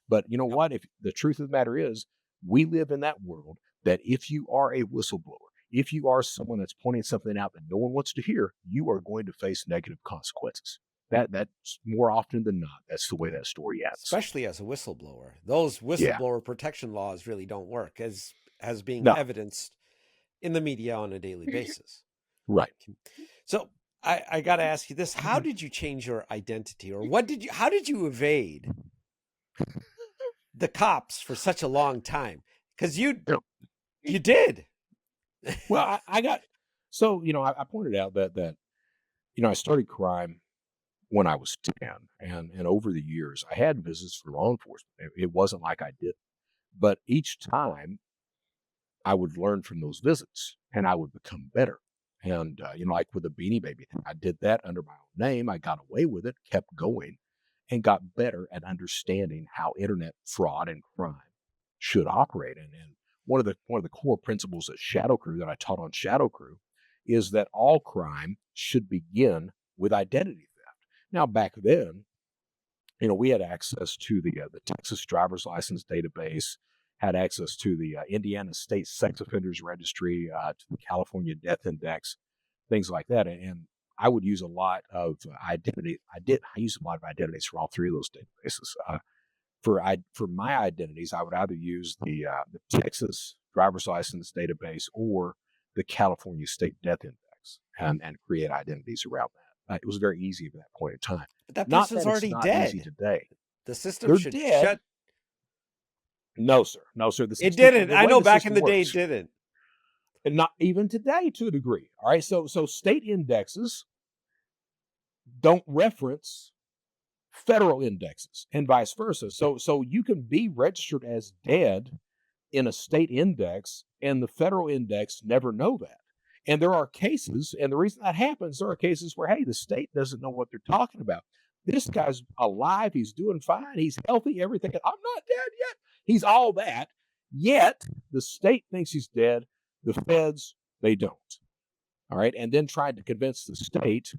But you know what? If the truth of the matter is, we live in that world that if you are a whistleblower, if you are someone that's pointing something out that no one wants to hear, you are going to face negative consequences. That's more often than not. That's the way that story ends. Especially as a whistleblower, those Yeah. whistleblower protection laws really don't work, as being No. evidenced in the media on a daily basis. Right. So I got to ask you this: how did you change your identity, or how did you evade the cops for such a long time? Because you did. Well, I got so I pointed out that I started crime when I was 10, and over the years I had visits from law enforcement. It wasn't like I did, but each time I would learn from those visits and I would become better. And like with the Beanie Baby thing, I did that under my own name. I got away with it, kept going, and got better at understanding how internet fraud and crime should operate. And one of the core principles at ShadowCrew that I taught on ShadowCrew is that all crime should begin with identity theft. Now, back then, we had access to the Texas driver's license database, had access to the Indiana State Sex Offenders Registry, to the California Death Index, things like that. And I would use a lot of identity. I used a lot of identities from all three of those databases. For my identities, I would either use the Texas driver's license database or the California State Death Index, and create identities around that. It was very easy at that point in time. But that Not person's that it's already not easy dead. today. The system They're should dead. shut. No, sir. No, sir. It didn't. I know back in the day it works, didn't. and not even today to a degree. All right. So state indexes don't reference federal indexes and vice versa. So you can be registered as dead in a state index and the federal index never know that. And there are cases, and the reason that happens, there are cases where, hey, the state doesn't know what they're talking about. This guy's alive, he's doing fine, he's healthy, everything. I'm not dead yet. He's all that. Yet the state thinks he's dead. The feds, they don't. All right. And then trying to convince the state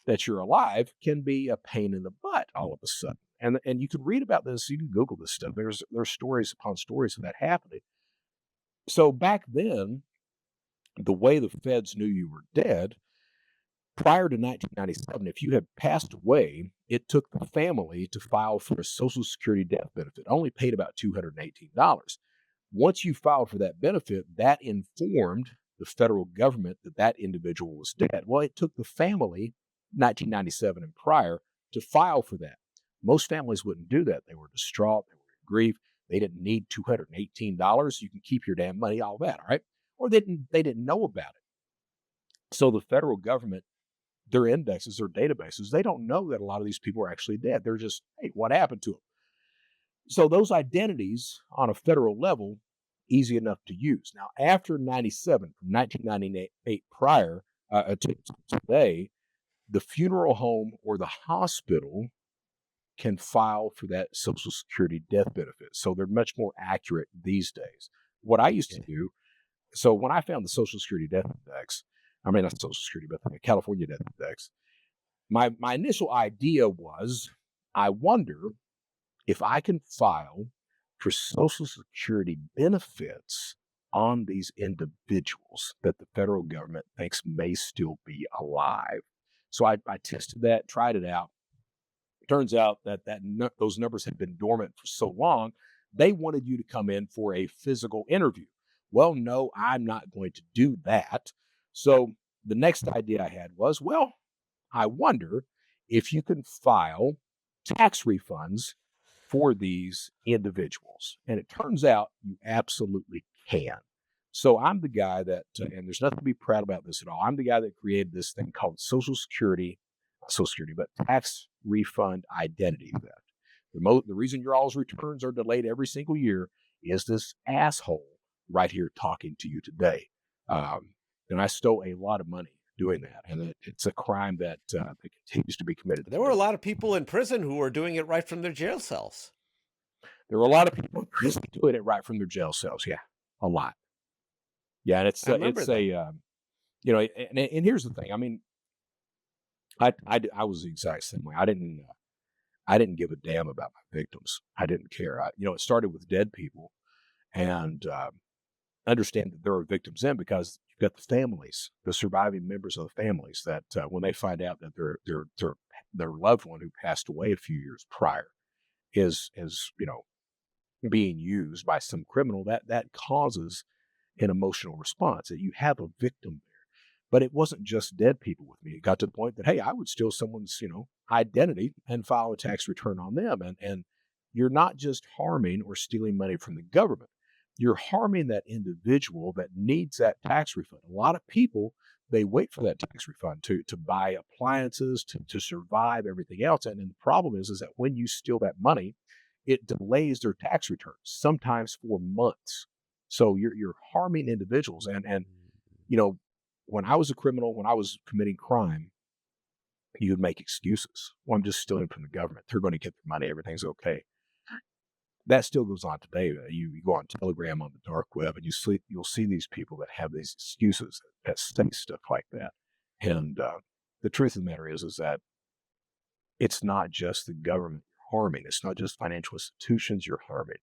that you're alive can be a pain in the butt all of a sudden. And you can read about this, you can Google this stuff. There's stories upon stories of that happening. So back then, the way the feds knew you were dead, prior to 1997, if you had passed away, it took the family to file for a Social Security death benefit. Only paid about $218. Once you filed for that benefit, that informed the federal government that that individual was dead. Well, it took the family, 1997 and prior, to file for that. Most families wouldn't do that. They were distraught. They were in grief. They didn't need $218. You can keep your damn money, all that, all right? Or they didn't know about it. So the federal government, their indexes, their databases, they don't know that a lot of these people are actually dead. They're just, hey, what happened to them? So those identities on a federal level, easy enough to use. Now, after 97, from 1998 prior to today, the funeral home or the hospital can file for that Social Security death benefit. So they're much more accurate these days. What I used to do, so when I found the Social Security death index, I mean, not Social Security, but the California death index, my initial idea was, I wonder if I can file for Social Security benefits on these individuals that the federal government thinks may still be alive. So I tested that, tried it out. Turns out that those numbers had been dormant for so long, they wanted you to come in for a physical interview. Well, no, I'm not going to do that. So the next idea I had was, well, I wonder if you can file tax refunds for these individuals. And it turns out you absolutely can. So I'm the guy that, and there's nothing to be proud about this at all. I'm the guy that created this thing called but tax refund identity theft. The reason your all's returns are delayed every single year is this asshole right here talking to you today. And I stole a lot of money doing that. And it's a crime that continues to be committed. There were a lot of people in prison who were doing it right from their jail cells. There were a lot of people in prison doing it right from their jail cells. Yeah, a lot. Yeah, and it's you know, and here's the thing. I mean, I was the exact same way. I didn't give a damn about my victims. I didn't care. It started with dead people, and understand that there are victims in because you've got the families, the surviving members of the families that when they find out that their loved one who passed away a few years prior is being used by some criminal, that causes an emotional response. That you have a victim there. But it wasn't just dead people with me. It got to the point that, hey, I would steal someone's, identity and file a tax return on them. And you're not just harming or stealing money from the government. You're harming that individual that needs that tax refund. A lot of people, they wait for that tax refund to buy appliances, to survive everything else. And the problem is that when you steal that money, it delays their tax returns, sometimes for months. So you're harming individuals. And when I was a criminal, when I was committing crime, you would make excuses. Well, I'm just stealing from the government. They're going to get their money. Everything's okay. That still goes on today. You go on Telegram, on the dark web, and you'll see these people that have these excuses that say stuff like that. And the truth of the matter is that it's not just the government you're harming. It's not just financial institutions you're harming.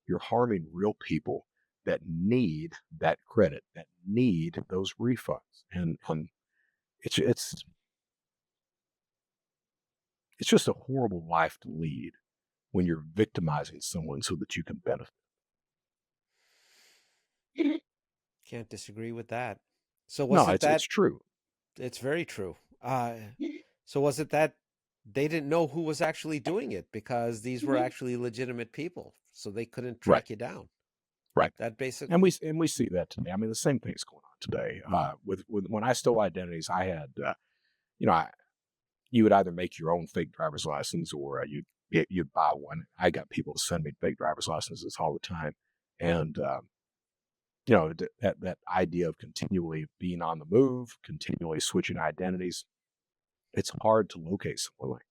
You're harming real people that need that credit, that need those refunds. And it's just a horrible life to lead. when you're victimizing someone so that you can benefit. Can't disagree with that. So was No, it it's that true. it's very true. So was it that they didn't know who was actually doing it because these were actually legitimate people, so they couldn't Right, track you down? right. That basic. And we see that today. I mean, the same thing's going on today. With when I stole identities, I had you know, you would either make your own fake driver's license or you'd buy one. I got people to send me fake driver's licenses all the time, and that idea of continually being on the move, continually switching identities, it's hard to locate someone like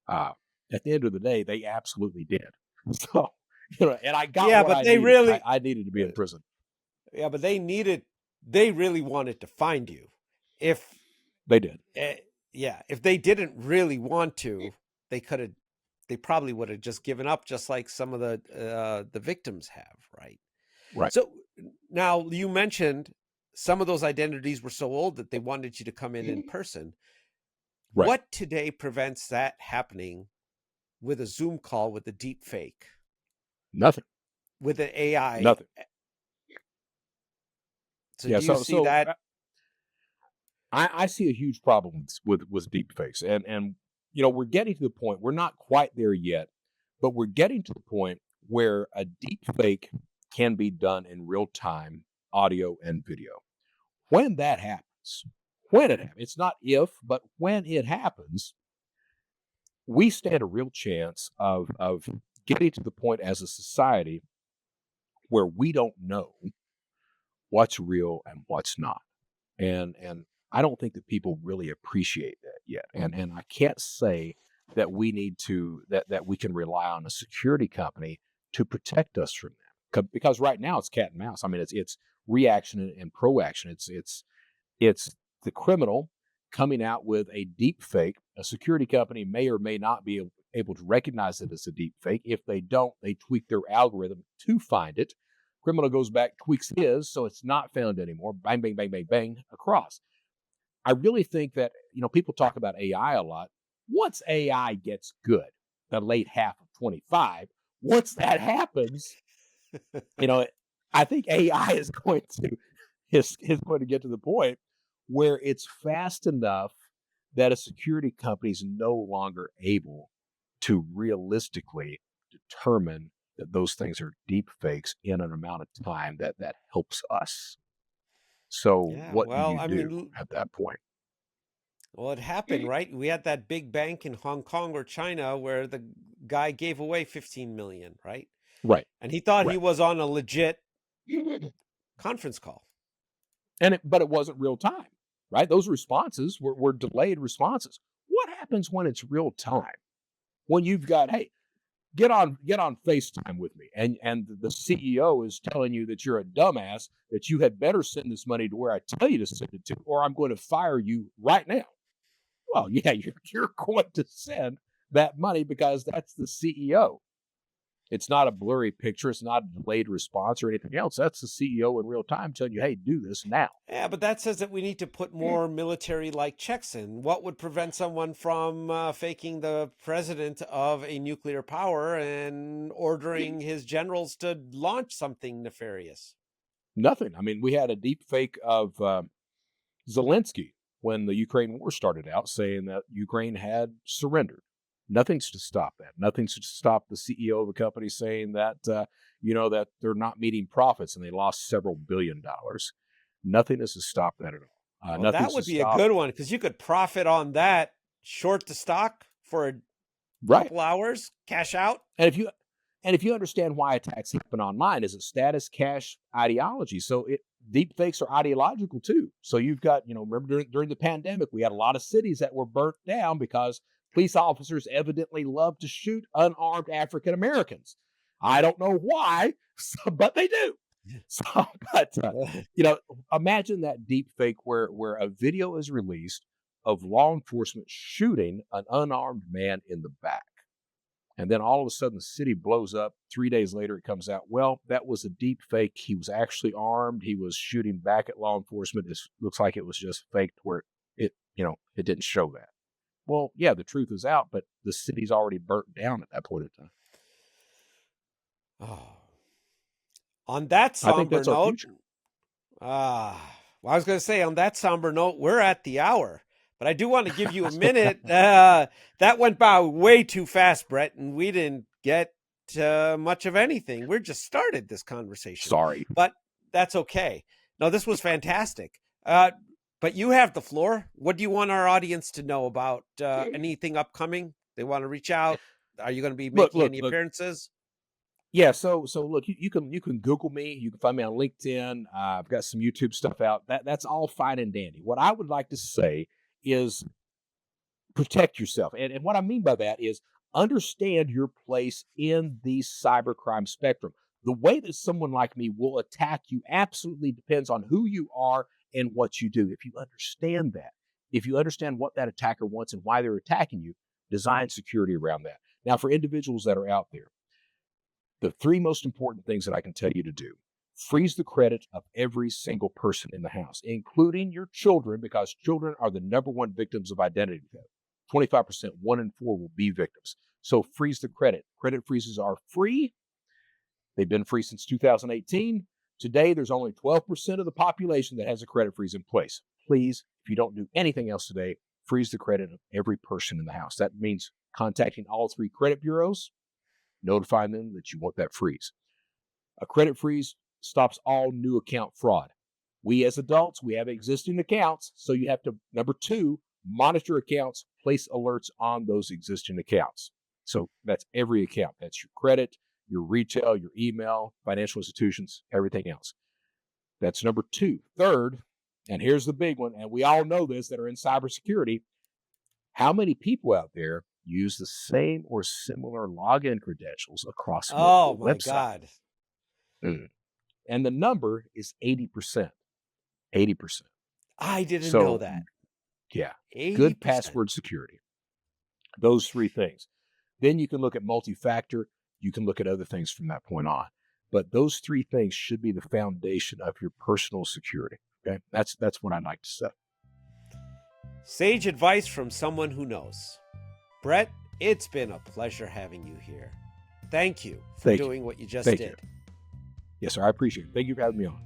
that. At the end of the day, they absolutely did. So and I got Yeah, what but I they needed. really. I needed to be in prison. Yeah, but they needed. They really wanted to find you. If They did. yeah, if they didn't really want to, they could have. They probably would have just given up, just like some of the victims have, right? Right. So now you mentioned some of those identities were so old that they wanted you to come in person. Right. What today prevents that happening with a Zoom call with a deep fake, Nothing. with an AI? Nothing. So Yeah. do you So see that? I see a huge problem with deep fakes, and we're getting to the point. We're not quite there yet, but we're getting to the point where a deep fake can be done in real time, audio and video. When that happens, it's not if, but when it happens, we stand a real chance of getting to the point as a society where we don't know what's real and what's not. And I don't think that people really appreciate that yet. And I can't say that we need to that we can rely on a security company to protect us from them. Because right now it's cat and mouse. I mean, it's reaction and proaction. It's the criminal coming out with a deep fake. A security company may or may not be able to recognize it as a deep fake. If they don't, they tweak their algorithm to find it. Criminal goes back, tweaks his, so it's not found anymore. Bang, bang, bang, bang, bang, across. I really think that, people talk about AI a lot. Once AI gets good, the late half of 25, once that happens, you know, I think AI is going to get to the point where it's fast enough that a security company is no longer able to realistically determine that those things are deep fakes in an amount of time that helps us. So Yeah, what do well, you I do mean, at that point? well, it happened, right? We had that big bank in Hong Kong or China where the guy gave away 15 million, right? Right, And he thought he right. was on a legit conference call. But it wasn't real time, right? Those responses were delayed responses. What happens when it's real time? When you've got, hey, get on FaceTime with me, and the CEO is telling you that you're a dumbass, that you had better send this money to where I tell you to send it to, or I'm going to fire you right now. Well, yeah, you're going to send that money because that's the CEO. It's not a blurry picture. It's not a delayed response or anything else. That's the CEO in real time telling you, hey, do this now. Yeah, but that says that we need to put more military-like checks in. What would prevent someone from faking the president of a nuclear power and ordering his generals to launch something nefarious? Nothing. I mean, we had a deep fake of Zelensky when the Ukraine war started out saying that Ukraine had surrendered. Nothing's to stop that. Nothing's to stop the CEO of a company saying that, that they're not meeting profits and they lost several $billions. Nothing is to stop that at all. Well, that Nothing's to would be a stop. good one because you could profit on that, short the stock for a Right. couple hours, cash out. And if you understand why attacks happen online, is a status cash ideology. So deep fakes are ideological too. So you've got, remember during the pandemic, we had a lot of cities that were burnt down because police officers evidently love to shoot unarmed African Americans. I don't know why, but they do. So, but imagine that deep fake where a video is released of law enforcement shooting an unarmed man in the back. And then all of a sudden, the city blows up. 3 days later, it comes out, well, that was a deep fake. He was actually armed. He was shooting back at law enforcement. It looks like it was just faked where it didn't show that. Well, yeah, the truth is out, but the city's already burnt down at that point in time. Oh, on that I think somber that's our note, future. well, I was going to say on that somber note, we're at the hour, but I do want to give you a minute. That went by way too fast, Brett, and we didn't get much of anything. We're just started this conversation, Sorry. but that's okay. No, this was fantastic. But you have the floor. What do you want our audience to know about anything upcoming? They want to reach out. Are you going to be Look, making look, any look. appearances? Yeah, so look, you can Google me. You can find me on LinkedIn. I've got some YouTube stuff out. That's all fine and dandy. What I would like to say is protect yourself, and what I mean by that is understand your place in the cybercrime spectrum. The way that someone like me will attack you absolutely depends on who you are and what you do. If you understand that, if you understand what that attacker wants and why they're attacking you, design security around that. Now, for individuals that are out there, the three most important things that I can tell you to do: freeze the credit of every single person in the house, including your children, because children are the number one victims of identity theft. 25%, 1 in 4 will be victims. So freeze the credit. Credit freezes are free. They've been free since 2018. Today, there's only 12% of the population that has a credit freeze in place. Please, if you don't do anything else today, freeze the credit of every person in the house. That means contacting all 3 credit bureaus, notifying them that you want that freeze. A credit freeze stops all new account fraud. We as adults, we have existing accounts, so you have to, number 2, monitor accounts, place alerts on those existing accounts. So that's every account. That's your credit, your retail, your email, financial institutions, everything else. That's number 2. Third, and here's the big one, and we all know this that are in cybersecurity, how many people out there use the same or similar login credentials across Oh multiple my websites? God. And the number is 80%. 80%. I didn't know So, that. yeah, good 80%. password security. Those 3 things. Then you can look at multi-factor. You can look at other things from that point on. But those 3 things should be the foundation of your personal security. Okay, that's what I'd like to say. Sage advice from someone who knows. Brett, it's been a pleasure having you here. Thank you for Thank you. doing what you just Thank did. you. Yes, sir. I appreciate it. Thank you for having me on.